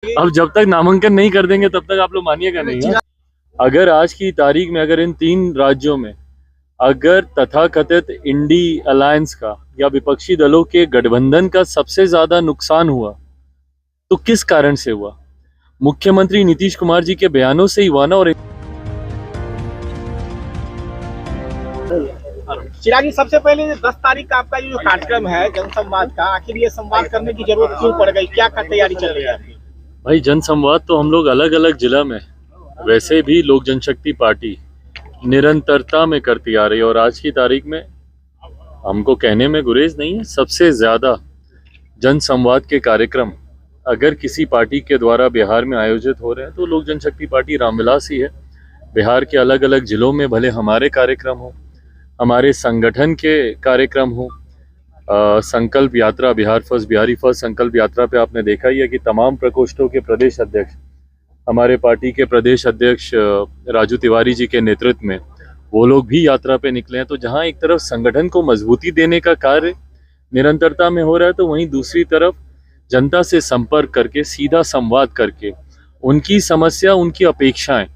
अब जब तक नामांकन नहीं कर देंगे तब तक आप लोग मानिएगा नहीं। अगर आज की तारीख में अगर इन 3 राज्यों में अगर तथाकथित इंडी अलायंस का या विपक्षी दलों के गठबंधन का सबसे ज्यादा नुकसान हुआ तो किस कारण से हुआ? मुख्यमंत्री नीतीश कुमार जी के बयानों से ही हुआ ना। और चिराग जी, सबसे पहले 10 तारीख का आपका ये जो कार्यक्रम है जनसंवाद का, आखिर ये संवाद करने की जरूरत क्यों पड़ गई? क्या तैयारी चल रही है आपकी? भाई, जनसंवाद तो हम लोग अलग अलग जिला में वैसे भी लोक जनशक्ति पार्टी निरंतरता में करती आ रही है। और आज की तारीख में हमको कहने में गुरेज नहीं है, सबसे ज्यादा जनसंवाद के कार्यक्रम अगर किसी पार्टी के द्वारा बिहार में आयोजित हो रहे हैं तो लोक जनशक्ति पार्टी रामविलास ही है। बिहार के अलग अलग जिलों में भले हमारे कार्यक्रम हो, हमारे संगठन के कार्यक्रम हो, संकल्प यात्रा, बिहार फर्स्ट बिहारी फर्स्ट संकल्प यात्रा पे आपने देखा ही है कि तमाम प्रकोष्ठों के प्रदेश अध्यक्ष, हमारे पार्टी के प्रदेश अध्यक्ष राजू तिवारी जी के नेतृत्व में वो लोग भी यात्रा पे निकले हैं। तो जहां एक तरफ संगठन को मजबूती देने का कार्य निरंतरता में हो रहा है तो वहीं दूसरी तरफ जनता से संपर्क करके, सीधा संवाद करके उनकी समस्या, उनकी अपेक्षाएं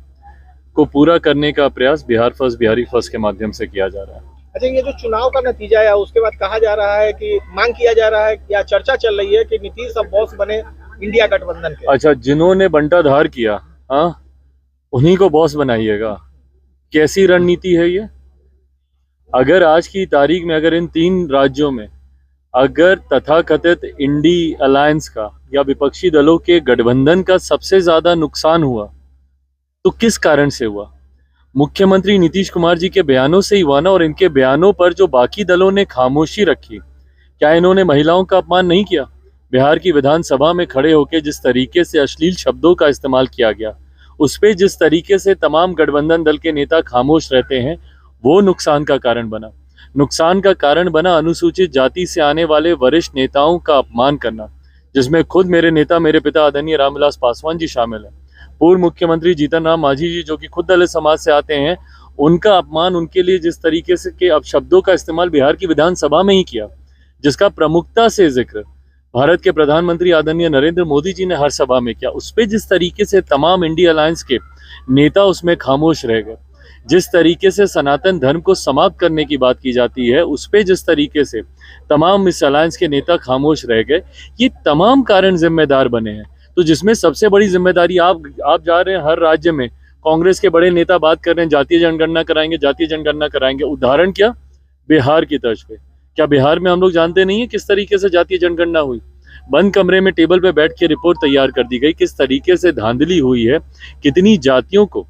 को पूरा करने का प्रयास बिहार फर्स्ट बिहारी फर्स्ट के माध्यम से किया जा रहा है। अच्छा, ये जो चुनाव का नतीजा है उसके बाद कहा जा रहा है कि मांग किया जा रहा है या चर्चा चल रही है कि नीतीश अब बॉस बने इंडिया गठबंधन के। अच्छा, जिन्होंने बंटाधार किया, हाँ, उन्हीं को बॉस बनाइएगा? कैसी रणनीति है ये? अगर आज की तारीख में अगर इन 3 राज्यों में अगर तथाकथित इंडी अलायंस का या विपक्षी दलों के गठबंधन का सबसे ज्यादा नुकसान हुआ तो किस कारण से हुआ? मुख्यमंत्री नीतीश कुमार जी के बयानों से ही हुआ ना। और इनके बयानों पर जो बाकी दलों ने खामोशी रखी, क्या इन्होंने महिलाओं का अपमान नहीं किया? बिहार की विधानसभा में खड़े होकर जिस तरीके से अश्लील शब्दों का इस्तेमाल किया गया, उस पे जिस तरीके से तमाम गठबंधन दल के नेता खामोश रहते हैं, वो नुकसान का कारण बना। नुकसान का कारण बना अनुसूचित जाति से आने वाले वरिष्ठ नेताओं का अपमान करना, जिसमें खुद मेरे नेता, मेरे पिता आदरणीय रामविलास पासवान जी शामिल हैं। पूर्व मुख्यमंत्री जीतन राम मांझी जी जो कि खुद दलित समाज से आते हैं, उनका अपमान, उनके लिए जिस तरीके से के अपशब्दों का इस्तेमाल बिहार की विधानसभा में ही किया, जिसका प्रमुखता से जिक्र भारत के प्रधानमंत्री आदरणीय नरेंद्र मोदी जी ने हर सभा में किया, उस पे जिस तरीके से तमाम इंडिया अलायंस के नेता उसमें खामोश रह गए, जिस तरीके से सनातन धर्म को समाप्त करने की बात की जाती है उस पे जिस तरीके से तमाम इस अलायंस के नेता खामोश रह गए, ये तमाम कारण जिम्मेदार बने हैं। तो जिसमें सबसे बड़ी जिम्मेदारी आप जा रहे हैं, हर राज्य में कांग्रेस के बड़े नेता बात कर रहे हैं जातीय जनगणना कराएंगे, जातीय जनगणना कराएंगे। उदाहरण क्या? बिहार की तर्ज पे। क्या बिहार में हम लोग जानते नहीं है किस तरीके से जातीय जनगणना हुई? बंद कमरे में टेबल पे बैठ के रिपोर्ट तैयार कर दी गई, किस तरीके से धांधली हुई है, कितनी जातियों को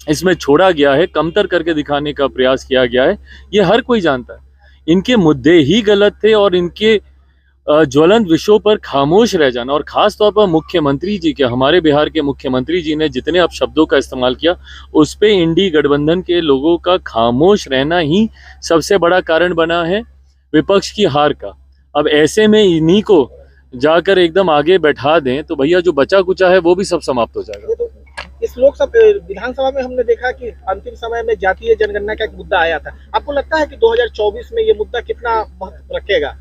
इसमें छोड़ा गया है, कमतर करके दिखाने का प्रयास किया गया है, ये हर कोई जानता है। इनके मुद्दे ही गलत थे और इनके ज्वलंत विषयों पर खामोश रह जाना, और खास तौर पर मुख्यमंत्री जी के, हमारे बिहार के मुख्यमंत्री जी ने जितने अपशब्दों का इस्तेमाल किया, उस पे इंडी गठबंधन के लोगों का खामोश रहना ही सबसे बड़ा कारण बना है विपक्ष की हार का। अब ऐसे में इन्हीं को जाकर एकदम आगे बैठा दें तो भैया जो बचा कुचा है वो भी सब समाप्त हो जाएगा। इस लोकसभा विधानसभा में हमने देखा कि अंतिम समय में जातीय जनगणना का एक मुद्दा आया था। आपको लगता है कि 2024 में ये मुद्दा कितना महत्व रखेगा?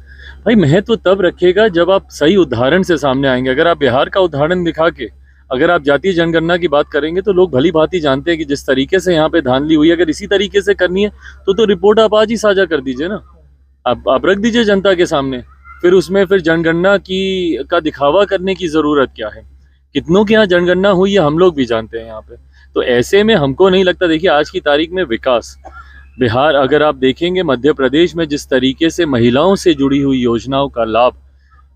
भाई, महत्व तब रखेगा जब आप सही उदाहरण से सामने आएंगे। अगर आप बिहार का उदाहरण दिखा के अगर आप जातीय जनगणना की बात करेंगे तो लोग भली भांति जानते हैं कि जिस तरीके से यहाँ पे धांधली हुई, अगर इसी तरीके से करनी है तो रिपोर्ट आप आज ही साझा कर dीजिए ना, आप रख दीजिए जनता के सामने। फिर उसमें फिर जनगणना का दिखावा करने की जरूरत क्या है? कितनों के यहाँ जनगणना हुई है हम लोग भी जानते हैं यहाँ पे। तो ऐसे में हमको नहीं लगता, देखिए आज की तारीख में विकास बिहार, अगर आप देखेंगे मध्य प्रदेश में जिस तरीके से महिलाओं से जुड़ी हुई योजनाओं का लाभ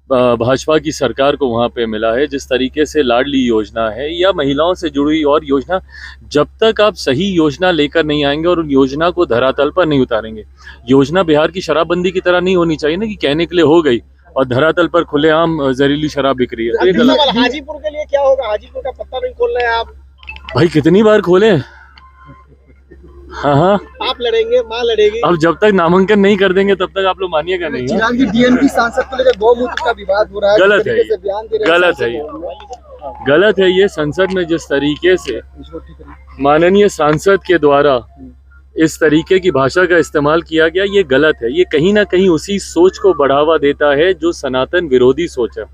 भाजपा की सरकार को वहाँ पे मिला है, जिस तरीके से लाडली योजना है या महिलाओं से जुड़ी हुई और योजना, जब तक आप सही योजना लेकर नहीं आएंगे और उन योजना को धरातल पर नहीं उतारेंगे, योजना बिहार की शराबबंदी की तरह नहीं होनी चाहिए ना कि कहने के लिए हो गई और धरातल पर खुलेआम जहरीली शराब बिक रही है। हाजीपुर के लिए क्या होगा? हाजीपुर का पत्ता नहीं खोल रहे हैं आप। भाई, कितनी बार खोले? हाँ, आप लड़ेंगे, माँ लड़ेगी। अब जब तक नामांकन नहीं कर देंगे तब तक आप लोग मानिएगा नहीं। चिराग जी, डीएमपी सांसद को लेकर गौमूत्र का विवाद हो रहा है, गलत है, गलत है ये। संसद में जिस तरीके से माननीय सांसद के द्वारा इस तरीके की भाषा का इस्तेमाल किया गया, ये गलत है। ये कहीं ना कहीं उसी सोच को बढ़ावा देता है जो सनातन विरोधी सोच है।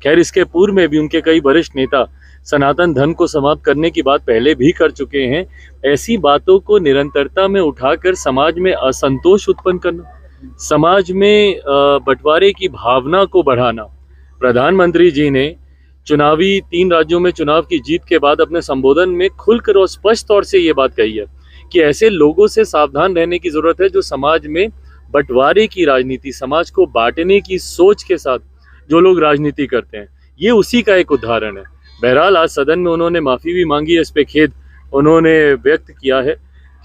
खैर, इसके पूर्व में भी उनके कई वरिष्ठ नेता सनातन धर्म को समाप्त करने की बात पहले भी कर चुके हैं। ऐसी बातों को निरंतरता में उठाकर समाज में असंतोष उत्पन्न करना, समाज में बंटवारे की भावना को बढ़ाना। प्रधानमंत्री जी ने चुनावी 3 राज्यों में चुनाव की जीत के बाद अपने संबोधन में खुलकर और स्पष्ट तौर से ये बात कही है कि ऐसे लोगों से सावधान रहने की जरूरत है जो समाज में बंटवारे की राजनीति, समाज को बांटने की सोच के साथ जो लोग राजनीति करते हैं। ये उसी का एक उदाहरण है। बहरहाल आज सदन में उन्होंने माफी भी मांगी है, इस पे खेद उन्होंने व्यक्त किया है।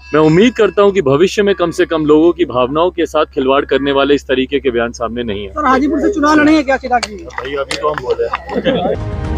मैं उम्मीद करता हूं कि भविष्य में कम से कम लोगों की भावनाओं के साथ खिलवाड़ करने वाले इस तरीके के बयान सामने नहीं है। सर, हाजीपुर से चुनाव लड़ेंगे क्या चिराग जी? भाई अभी तो हम बोले